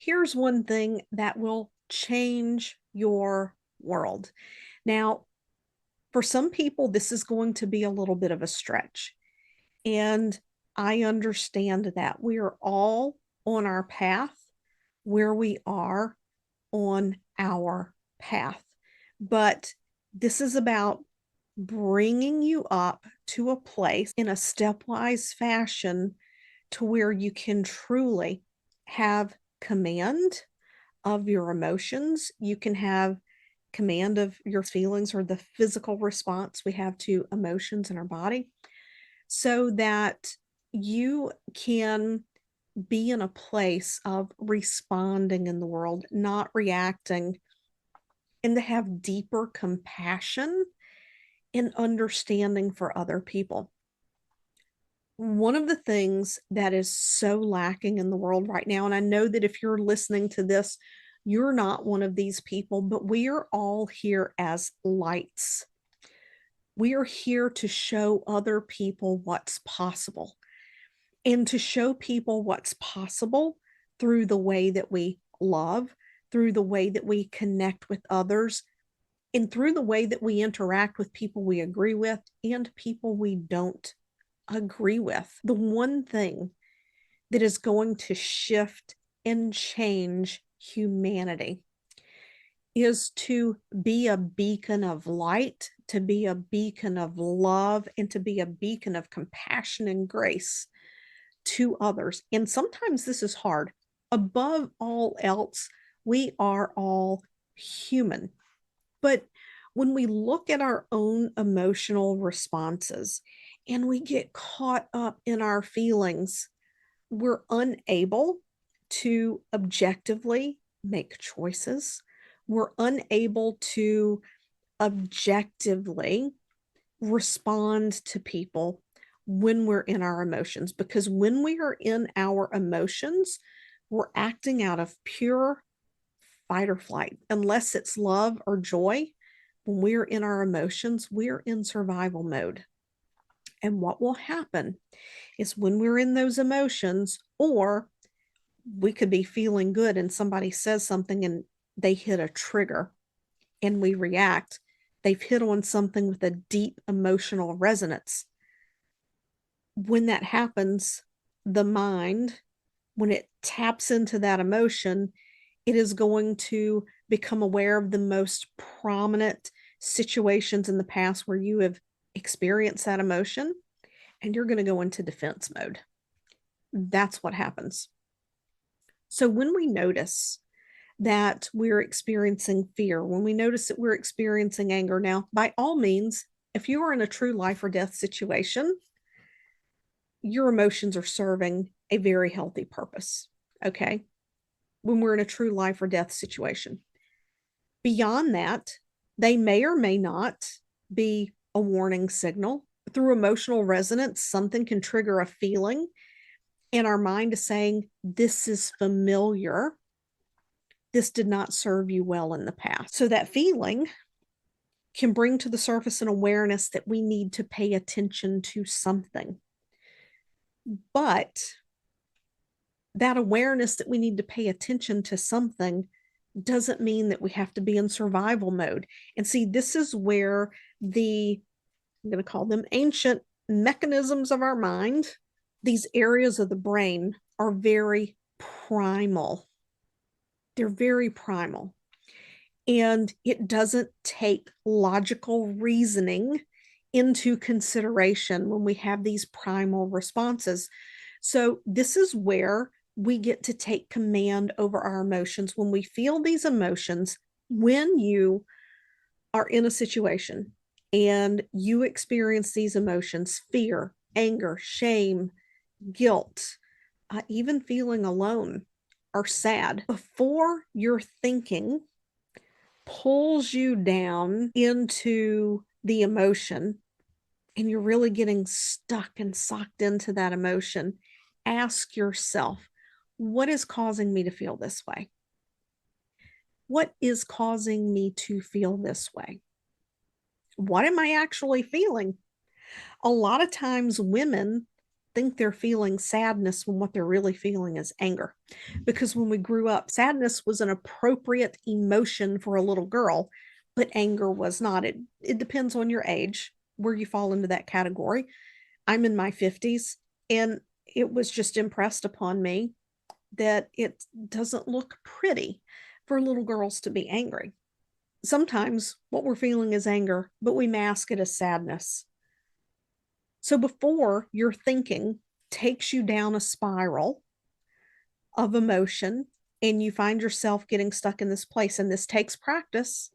Here's one thing that will change your world. Now, for some people, this is going to be a little bit of a stretch. And I understand that we are all on our path where we are on our path. But this is about bringing you up to a place in a stepwise fashion to where you can truly have command of your emotions. You can have command of your feelings or the physical response we have to emotions in our body so that you can be in a place of responding in the world, not reacting, and to have deeper compassion and understanding for other people. One of the things that is so lacking in the world right now, and I know that if you're listening to this, you're not one of these people, but we are all here as lights. We are here to show other people what's possible and to show people what's possible through the way that we love, through the way that we connect with others, and through the way that we interact with people we agree with and people we don't agree with. The one thing that is going to shift and change humanity is to be a beacon of light, to be a beacon of love, and to be a beacon of compassion and grace to others. And sometimes this is hard. Above all else, we are all human. But when we look at our own emotional responses and we get caught up in our feelings, we're unable to objectively make choices. We're unable to objectively respond to people when we're in our emotions, because when we are in our emotions, we're acting out of pure fight or flight. Unless it's love or joy, when we're in our emotions, we're in survival mode. And what will happen is when we're in those emotions, or we could be feeling good and somebody says something and they hit a trigger and we react, they've hit on something with a deep emotional resonance. When that happens, the mind, when it taps into that emotion, it is going to become aware of the most prominent situations in the past where you have experienced that emotion, and you're going to go into defense mode. That's what happens. So when we notice that we're experiencing fear, when we notice that we're experiencing anger, now, by all means, if you are in a true life or death situation, your emotions are serving a very healthy purpose. Okay. When we're in a true life or death situation. Beyond that, they may or may not be a warning signal. Through emotional resonance, something can trigger a feeling, and our mind is saying, this is familiar. This did not serve you well in the past. So that feeling can bring to the surface an awareness that we need to pay attention to something. But that awareness that we need to pay attention to something doesn't mean that we have to be in survival mode. And see, this is where I'm going to call them ancient mechanisms of our mind, these areas of the brain are very primal. They're very primal. And it doesn't take logical reasoning into consideration when we have these primal responses. So this is where we get to take command over our emotions. When we feel these emotions, when you are in a situation and you experience these emotions, fear, anger, shame, guilt, even feeling alone or sad, before your thinking pulls you down into the emotion and you're really getting stuck and sucked into that emotion, ask yourself, what is causing me to feel this way? What is causing me to feel this way? What am I actually feeling? A lot of times women think they're feeling sadness when what they're really feeling is anger. Because when we grew up, sadness was an appropriate emotion for a little girl, but anger was not. It depends on your age where you fall into that category. I'm in my 50s, and it was just impressed upon me that it doesn't look pretty for little girls to be angry. Sometimes what we're feeling is anger, but we mask it as sadness. So before your thinking takes you down a spiral of emotion and you find yourself getting stuck in this place, and this takes practice.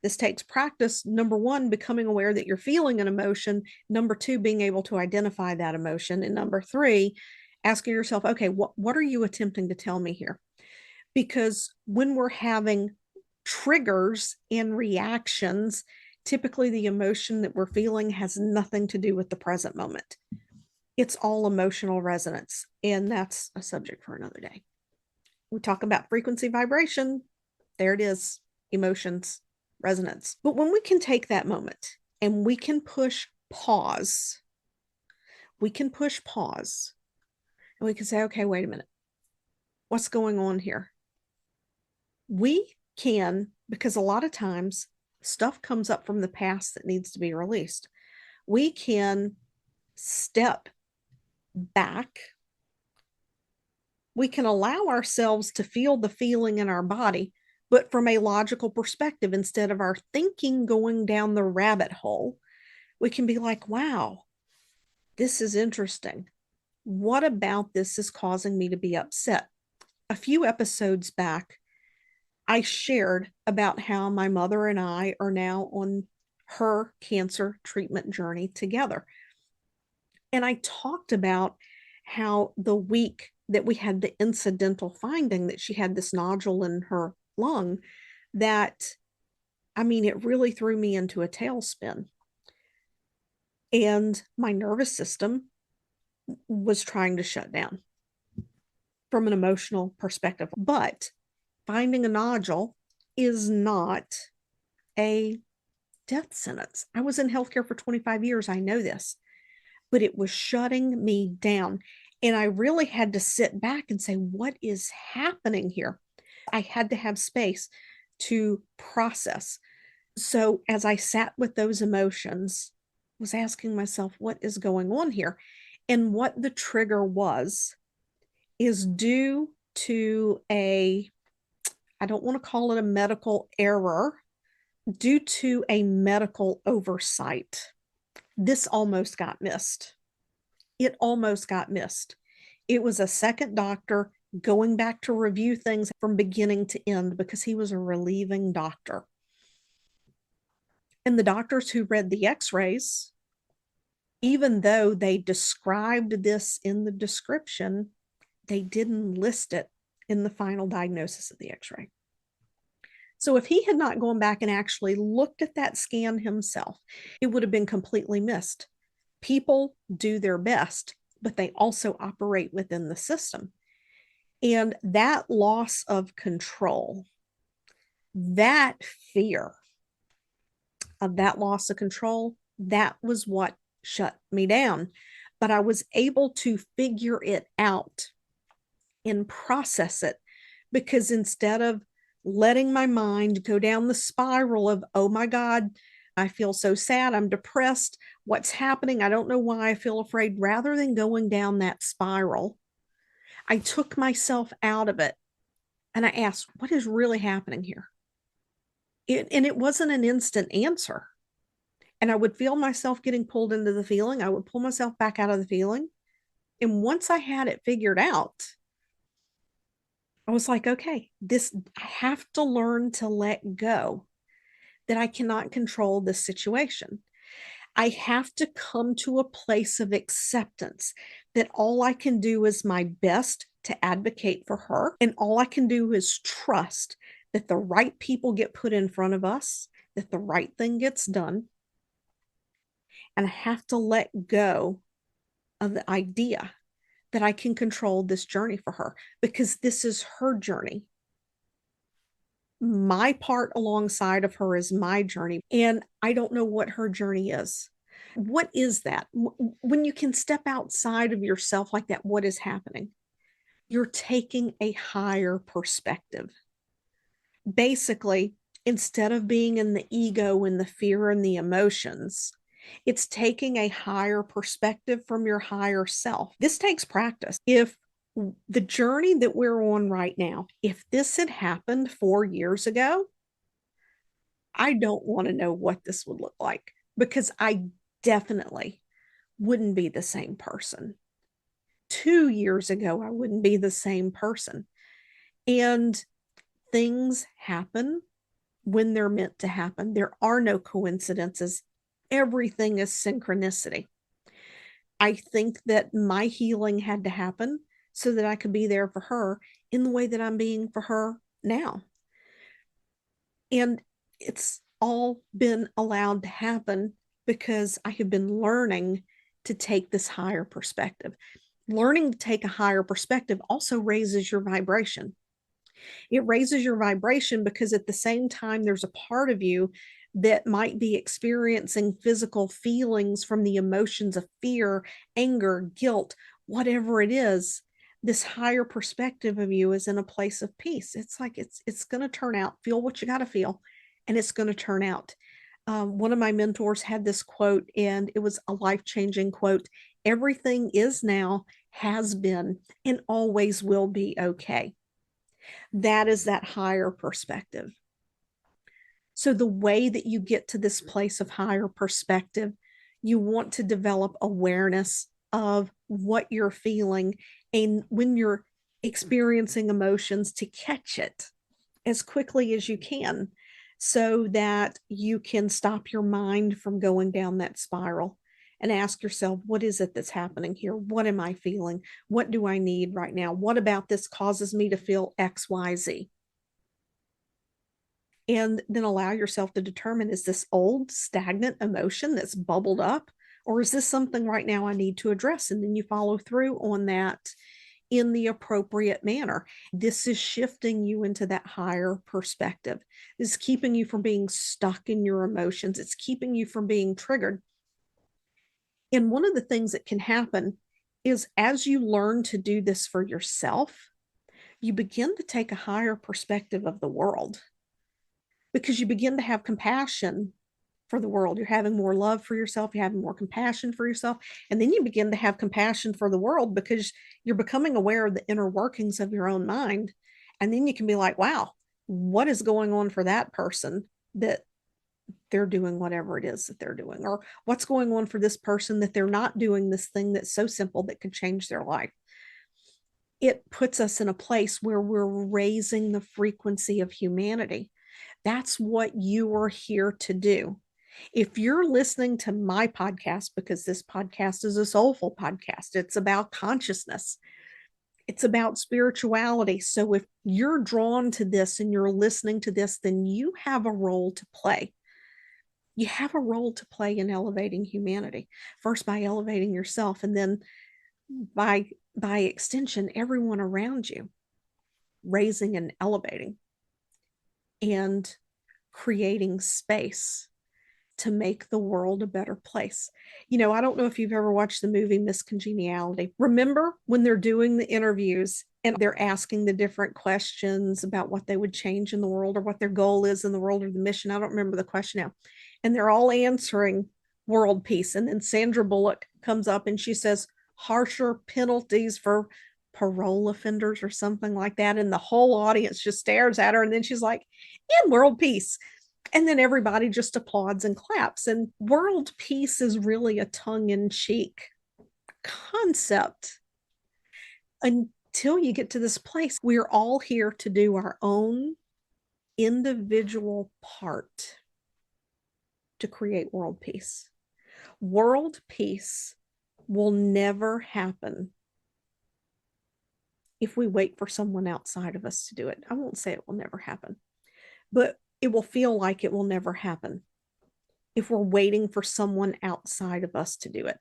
This takes practice. Number one, becoming aware that you're feeling an emotion. Number two, being able to identify that emotion. And number three, asking yourself, okay, what are you attempting to tell me here? Because when we're having triggers and reactions, typically the emotion that we're feeling has nothing to do with the present moment. It's all emotional resonance. And that's a subject for another day. We talk about frequency vibration. There it is, emotions, resonance. But when we can take that moment and we can push pause, and we can say, okay, wait a minute. What's going on here? We can, because a lot of times stuff comes up from the past that needs to be released. We can step back. We can allow ourselves to feel the feeling in our body, but from a logical perspective, instead of our thinking going down the rabbit hole, we can be like, wow, this is interesting. What about this is causing me to be upset? A few episodes back, I shared about how my mother and I are now on her cancer treatment journey together. And I talked about how the week that we had the incidental finding that she had this nodule in her lung, that, I mean, it really threw me into a tailspin. And my nervous system was trying to shut down from an emotional perspective. But finding a nodule is not a death sentence. I was in healthcare for 25 years. I know this, but it was shutting me down. And I really had to sit back and say, what is happening here? I had to have space to process. So as I sat with those emotions, I was asking myself, what is going on here? And what the trigger was is due to I don't want to call it a medical error, due to a medical oversight. This almost got missed. It almost got missed. It was a second doctor going back to review things from beginning to end because he was a relieving doctor. And the doctors who read the x-rays, even though they described this in the description, they didn't list it in the final diagnosis of the x-ray. So if he had not gone back and actually looked at that scan himself, it would have been completely missed. People do their best, but they also operate within the system. And that loss of control, that fear of that loss of control, that was what shut me down. But I was able to figure it out and process it, because instead of letting my mind go down the spiral of, oh my God, I feel so sad, I'm depressed, what's happening, I don't know why I feel afraid, rather than going down that spiral, I took myself out of it and I asked, what is really happening here? And it wasn't an instant answer. And I would feel myself getting pulled into the feeling. I would pull myself back out of the feeling. And once I had it figured out, I was like, okay, I have to learn to let go, that I cannot control this situation. I have to come to a place of acceptance that all I can do is my best to advocate for her. And all I can do is trust that the right people get put in front of us, that the right thing gets done. And I have to let go of the idea that I can control this journey for her, because this is her journey. My part alongside of her is my journey. And I don't know what her journey is. What is that? When you can step outside of yourself like that, what is happening? You're taking a higher perspective. Basically, instead of being in the ego and the fear and the emotions, it's taking a higher perspective from your higher self. This takes practice. If the journey that we're on right now, if this had happened 4 years ago, I don't want to know what this would look like because I definitely wouldn't be the same person. 2 years ago, I wouldn't be the same person. And things happen when they're meant to happen. There are no coincidences. Everything is synchronicity. I think that my healing had to happen so that I could be there for her in the way that I'm being for her now. And it's all been allowed to happen because I have been learning to take this higher perspective. Learning to take a higher perspective also raises your vibration. It raises your vibration because at the same time, there's a part of you that might be experiencing physical feelings from the emotions of fear, anger, guilt, whatever it is. This higher perspective of you is in a place of peace. It's like it's going to turn out. Feel what you got to feel, and it's going to turn out. One of my mentors had this quote, and it was a life changing quote. Everything is now, has been, and always will be okay. That is that higher perspective. So, the way that you get to this place of higher perspective, you want to develop awareness of what you're feeling. And when you're experiencing emotions, to catch it as quickly as you can so that you can stop your mind from going down that spiral and ask yourself, what is it that's happening here? What am I feeling? What do I need right now? What about this causes me to feel XYZ? And then allow yourself to determine, is this old stagnant emotion that's bubbled up, or is this something right now I need to address? And then you follow through on that in the appropriate manner. This is shifting you into that higher perspective. This is keeping you from being stuck in your emotions. It's keeping you from being triggered. And one of the things that can happen is as you learn to do this for yourself, you begin to take a higher perspective of the world because you begin to have compassion for the world. You're having more love for yourself, you're having more compassion for yourself, and then you begin to have compassion for the world because you're becoming aware of the inner workings of your own mind. And then you can be like, wow, what is going on for that person that they're doing whatever it is that they're doing? Or what's going on for this person that they're not doing this thing that's so simple that could change their life? It puts us in a place where we're raising the frequency of humanity. That's what you are here to do. If you're listening to my podcast, because this podcast is a soulful podcast, it's about consciousness, it's about spirituality. So if you're drawn to this and you're listening to this, then you have a role to play. You have a role to play in elevating humanity, first by elevating yourself, and then by extension, everyone around you, raising and elevating and creating space to make the world a better place. I don't know if you've ever watched the movie Miss Congeniality. Remember when they're doing the interviews and they're asking the different questions about what they would change in the world or what their goal is in the world or the mission? I don't remember the question now. And they're all answering world peace. And then Sandra Bullock comes up and she says, harsher penalties for parole offenders or something like that. And the whole audience just stares at her. And then she's like, and world peace. And then everybody just applauds and claps. And world peace is really a tongue in cheek concept until you get to this place. We're all here to do our own individual part to create world peace. World peace will never happen if we wait for someone outside of us to do it. I won't say it will never happen, but it will feel like it will never happen if we're waiting for someone outside of us to do it.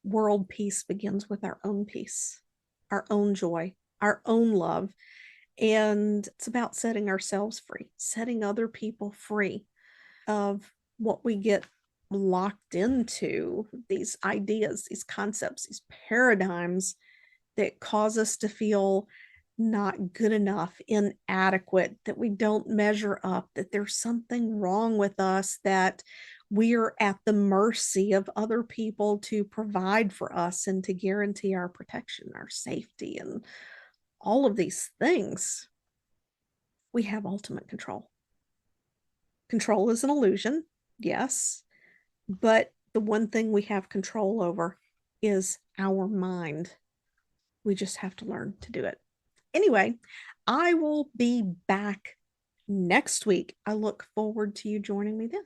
World peace begins with our own peace, our own joy, our own love. And it's about setting ourselves free, setting other people free of what we get locked into these ideas, these concepts, these paradigms that cause us to feel not good enough, inadequate, that we don't measure up, that there's something wrong with us, that we're at the mercy of other people to provide for us and to guarantee our protection, our safety, and all of these things. We have ultimate control. Control is an illusion, yes, but the one thing we have control over is our mind. We just have to learn to do it. Anyway, I will be back next week. I look forward to you joining me then.